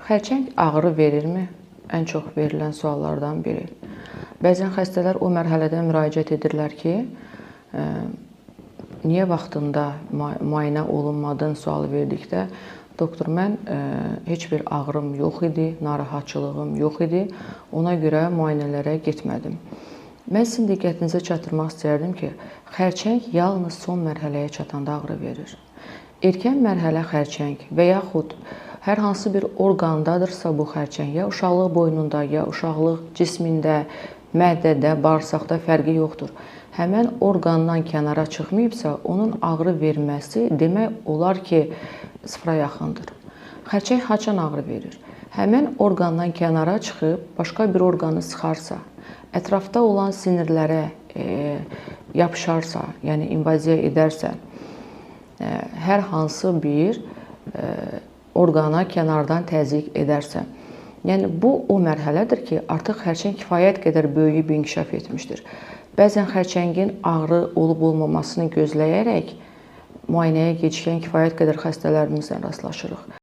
Xərçəng ağrı verirmi? Ən çox verilən suallardan biri. Bəzən xəstələr o mərhələdə müraciət edirlər ki, niyə vaxtında müayinə olunmadın sualı verdikdə, doktor, mən heç bir ağrım yox idi, narahatçılığım yox idi, ona görə müayinələrə getmədim. Mən sizin diqqətinizə çatdırmaq istəyərdim ki, xərçəng yalnız son mərhələyə çatanda ağrı verir. Erkən mərhələ xərçəng və yaxud hər hansı bir orqandadırsa bu xərçəng, ya uşaqlıq boynunda, ya uşaqlıq cismində, mədədə, bağırsaqda fərqi yoxdur. Həmən orqandan kənara çıxmayıbsa, onun ağrı verməsi demək olar ki, sıfıra yaxındır. Xərçəng haçan ağrı verir? Həmən orqandan kənara çıxıb, başqa bir orqanı sıxarsa, ətrafda olan sinirlərə yapışarsa, yəni invaziya edərsə, hər hansı bir orqana kənardan təzyiq edərsə, yəni bu o mərhələdir ki, artıq xərçəng kifayət qədər böyüyüb inkişaf etmişdir. Bəzən xərçəngin ağrı olub-olmamasını gözləyərək müayinəyə gecikən kifayət qədər xəstələrimizlə rastlaşırıq.